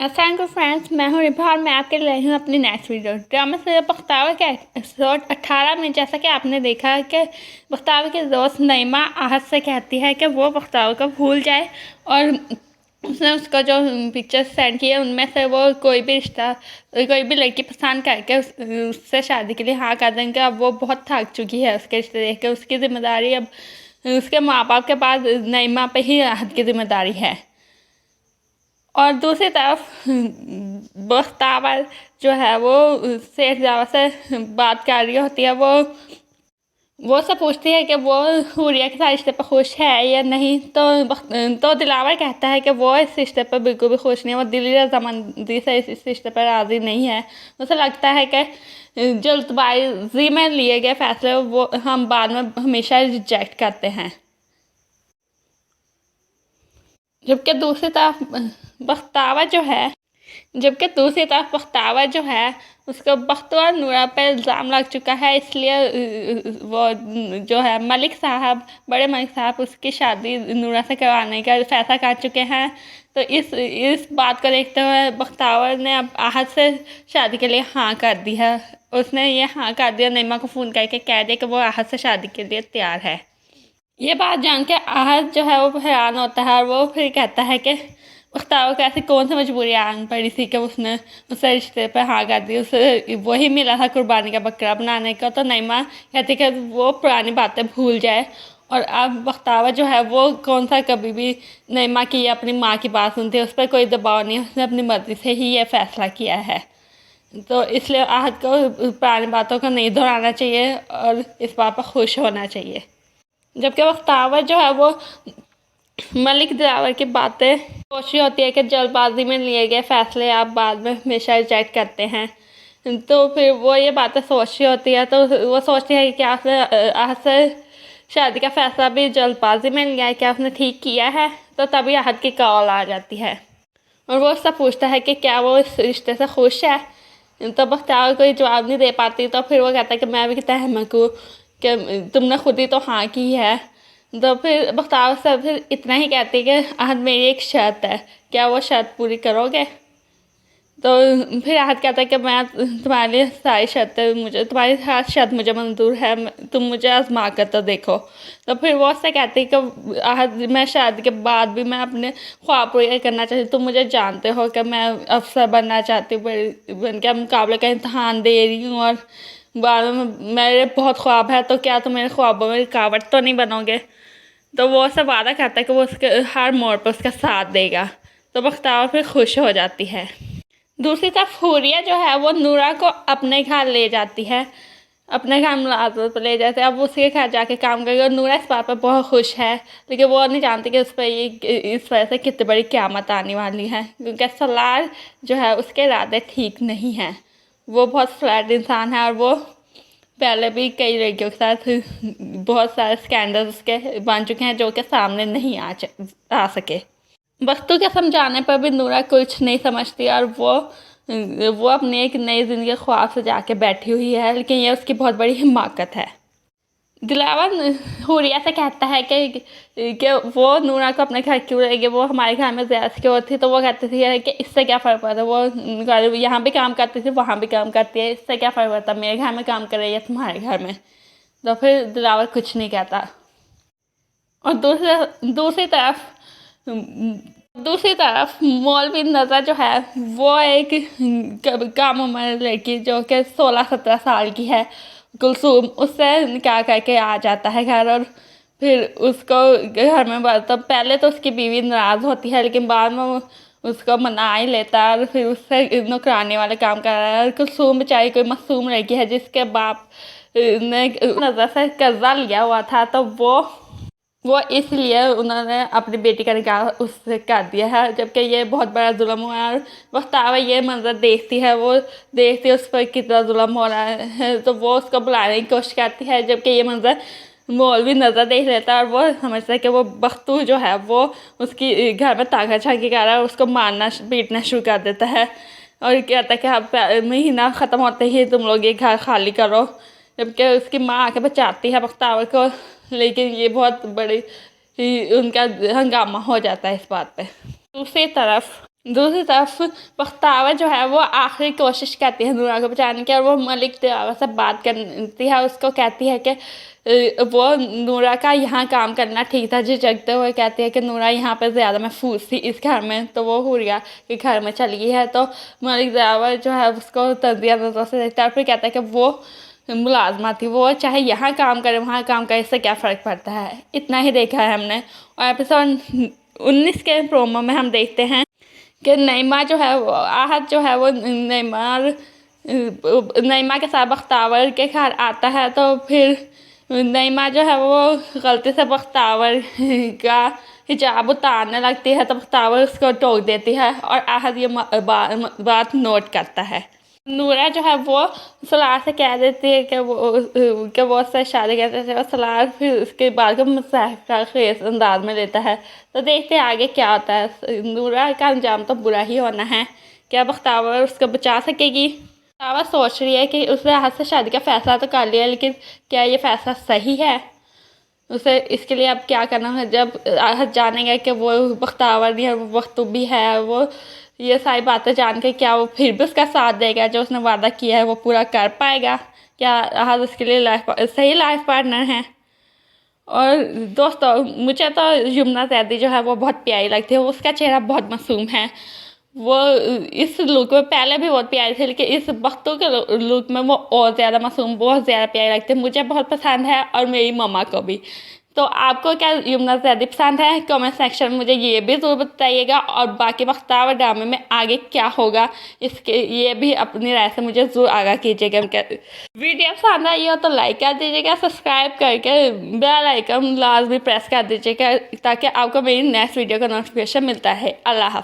अस्सलाम फ्रेंड्स, मैं हूँ रिभा और मैं आपके लिए लाई हूँ अपनी नेक्स्ट वीडियो। ड्रामा से बख्तावर के एपिसोड 18 में जैसा कि आपने देखा है कि बख्तावर की दोस्त नईमा आहद से कहती है कि वो बख्तावर को भूल जाए और उसने उसका जो पिक्चर सेंड किए उनमें से वो कोई भी रिश्ता कोई भी लड़की पसंद करके उससे शादी के लिए हाँ कर देंगे। अब वो बहुत थक चुकी है उसके रिश्ते देख के। उसकी ज़िम्मेदारी अब उसके माँ बाप के बाद नईमा पे ही आहद की ज़िम्मेदारी है। और दूसरी तरफ बख्तावर जो है वो सेठ जावा से बात कर रही होती है। वो से पूछती है कि वो हुरिया के साथ रिश्ते पर खुश है या नहीं। तो दिलावर कहता है कि वो इस रिश्ते पर बिल्कुल भी खुश नहीं है। वो दिली रजामंदी से इस रिश्ते पर राज़ी नहीं है। उसे लगता है कि जल्दबाजी में लिए गए फैसले वो हम बाद में हमेशा रिजेक्ट करते हैं। जबकि दूसरी तरफ बख्तावर जो है उसको बख्तवर नूरा पर इल्ज़ाम लग चुका है। इसलिए वो जो है बड़े मलिक साहब उसकी शादी नूरा से करवाने का फैसला कर चुके हैं। तो इस बात को देखते हुए बख्तावर ने अब आहद से शादी के लिए हाँ कर दी है। उसने ये हाँ कर दिया, नईमा को फ़ोन करके कह दिया कि वो आहद से शादी के लिए तैयार है। ये बात जान के आहद जो है वो हैरान होता है और वो फिर कहता है कि बख्तावर को ऐसी कौन सी मजबूरी आन पड़ी थी कि उसने उसे रिश्ते पर हाँ कर दी। उसे वही मिला था कुर्बानी का बकरा बनाने का। तो नईमा कहती कि वो पुरानी बातें भूल जाए। और अब बख्तावर जो है वो कौन सा कभी भी नईमा की या अपनी माँ की बात सुनती है। उस पर कोई दबाव नहीं, उसने अपनी मर्ज़ी से ही ये फ़ैसला किया है। तो इसलिए आहद को पुरानी बातों को नहीं दोहराना चाहिए और इस बात पर खुश होना चाहिए। जबकि बख्तावर जो है वो मलिक दिलावर की बातें सोच रही होती है कि जल्दबाजी में लिए गए फैसले आप बाद में हमेशा रिजेक्ट करते हैं। तो फिर वो ये बातें सोच रही होती है। तो वो सोचती है कि क्या उसने आहद से शादी का फैसला भी जल्दबाजी में लिया है, क्या उसने ठीक किया है। तो तभी आहद की कॉल आ जाती है और वो उससे पूछता है कि क्या वो इस रिश्ते से खुश है। तो बख्तावर कोई जवाब नहीं दे पाती। तो फिर वो कहता है कि मैं भी सहमत हूँ कि तुमने खुद ही तो हाँ की है। तो फिर बख्तावर से फिर इतना ही कहती है कि आहद मेरी एक शर्त है, क्या वो शर्त पूरी करोगे। तो फिर आहद कहता है कि मैं तुम्हारे लिए सारी शर्तें तुम्हारी हर शर्त मुझे मंजूर है, तुम मुझे आजमा कर तो देखो। तो फिर वो उससे कहती है कि आहद मैं शादी के बाद भी मैं अपने ख्वाब पूरे करना चाहती हूँ। तुम मुझे जानते हो कि मैं अफसर बनना चाहती हूँ, बन के मुकाबले का इम्तहान दे रही हूँ और बाद में मेरे बहुत ख्वाब है। तो क्या तुम मेरे ख्वाबों में रुकावट तो नहीं बनोगे। तो वो उससे वादा करता है कि वो उसके हर मोड़ पर उसका साथ देगा। तो बख्तावर फिर खुश हो जाती है। दूसरी तरफ हुरिया जो है वो नूरा को अपने घर ले जाती है, अपने घर मुलाजमत पर ले जाते हैं। अब उसके घर जाके काम करेगी और नूरा इस बात पर बहुत खुश है। लेकिन वो नहीं जानती कि उस पर इस वजह से कितनी बड़ी क़यामत आने वाली है, क्योंकि सलार जो है उसके इरादे ठीक नहीं हैं। वो बहुत फ्लैट इंसान है और वो पहले भी कई लड़कियों के साथ बहुत सारे स्कैंडल्स के बन चुके हैं जो कि सामने नहीं आ सके। वस्तु के समझाने पर भी नूरा कुछ नहीं समझती और वो अपनी एक नई ज़िंदगी ख्वाब से जाके बैठी हुई है। लेकिन ये उसकी बहुत बड़ी हिमाकत है। दिलावर हुरिया से कहता है कि वो नूरा को अपने घर क्यों रहेगी, वो हमारे घर में ज़्यादा सिक्योर थी। तो वो कहती थी कि इससे क्या फ़र्क पड़ता है, वो यहाँ भी काम करती थी वहाँ भी काम करती है, इससे क्या फ़र्क पड़ता है, मेरे घर में काम कर रही है तुम्हारे घर में। तो फिर दिलावर कुछ नहीं कहता। और दूसरी तरफ मौलवी नज़र जो है वो एक कम उम्र लड़की जो कि 16-17 साल की है, कुलसूम, उससे निकाह करके आ जाता है घर। और फिर उसको घर में तो पहले तो उसकी बीवी नाराज़ होती है, लेकिन बाद में उसको मना ही लेता है और फिर उससे नौकरानी वाले काम कर रहा है। और कुलसूम बेचारी कोई मासूम लड़की है जिसके बाप ने नज़र से कर्जा लिया हुआ था। तो वो इसलिए उन्होंने अपनी बेटी का निकाह उससे कर दिया है, जबकि ये बहुत बड़ा जुल्म हुआ है। और बख्तावर ये मंजर देखती है, वो देखती है उस पर कितना जुल्म हो रहा है। तो वो उसको बुलाने की कोशिश करती है, जबकि ये मंजर मौलवी नज़र देख लेता है और वो समझता है कि वो बख्तू जो है वो उसकी घर में ताका झांकी कर रहा है, उसको मारना पीटना शुरू कर देता है और कहता है कि अब महीना ख़त्म होते ही तुम लोग ये घर खाली करो। जबकि उसकी माँ आके बचाती है बख्तावर को, लेकिन ये बहुत बड़ी उनका हंगामा हो जाता है इस बात पे। दूसरी तरफ दूसरी तरफ बख्तावर जो है वो आखिरी कोशिश करती है नूरा को बचाने की, और वो मलिक दिलावर से बात करती है, उसको कहती है कि वो नूरा का यहाँ काम करना ठीक था। झिझकते हुए कहती है कि नूरा यहाँ पर ज़्यादा महफूज थी इस घर में, तो वो हुरिया के घर में चली गई है। तो मलिक दिलावर जो है उसको तजिया नज़र से देखता है, और फिर कहता है कि वो मुलाजमा थी, वो चाहे यहाँ काम करे वहाँ काम करे, इससे क्या फ़र्क पड़ता है। इतना ही देखा है हमने। और एपिसोड 19 के प्रोमो में हम देखते हैं कि नईमा जो है वो आहत जो है वो नईमा के साथ बख्तावर के घर आता है। तो फिर नईमा जो है वो गलती से बख्तावर का हिजाब उतारने लगती है, तो बख्तावर उसको टोक देती है, और आहत ये बात नोट करता है। नूरा जो है वो सलार से कह देती है कि वो उससे शादी करते थे, और सलार फिर उसके बाद को मजाक खेज अंदाज में लेता है। तो देखते हैं आगे क्या होता है। नूरा का अंजाम तो बुरा ही होना है। क्या बख्तावर उसको बचा सकेगी? बख्तावर सोच रही है कि उसने आहत से शादी का फैसला तो कर लिया, लेकिन क्या ये फैसला सही है? उसे इसके लिए अब क्या करना है? जब आहत जानेगा कि वो बख्तावर नहीं है, वो बख्तूबी है, वो ये सारी बातें जान के क्या वो फिर भी उसका साथ देगा? जो उसने वादा किया है वो पूरा कर पाएगा? क्या आहत उसके लिए सही लाइफ पार्टनर है? और दोस्तों, मुझे तो यमुना ज़ैदी जो है वो बहुत प्यारी लगती है। उसका चेहरा बहुत मासूम है। वो इस लुक में पहले भी बहुत प्यारी थी, लेकिन इस बख्तों के लुक में वो और ज़्यादा मासूम, बहुत ज़्यादा प्यारी लगती है। मुझे बहुत पसंद है, और मेरी मम्मा को भी। तो आपको क्या यमुना ज़ैदी पसंद है? कमेंट सेक्शन में मुझे ये भी ज़रूर बताइएगा। और बाकी बख्तावर ड्रामे में आगे क्या होगा, इसके ये भी अपनी राय से मुझे ज़रूर आगाह कीजिएगा। वीडियो पसंद आई हो तो लाइक कर दीजिएगा, सब्सक्राइब करके बेल आइकन लाजमी प्रेस कर दीजिएगा, ताकि आपको मेरी नेक्स्ट वीडियो का नोटिफिकेशन मिलता है। अल्लाह हाफ़िज़।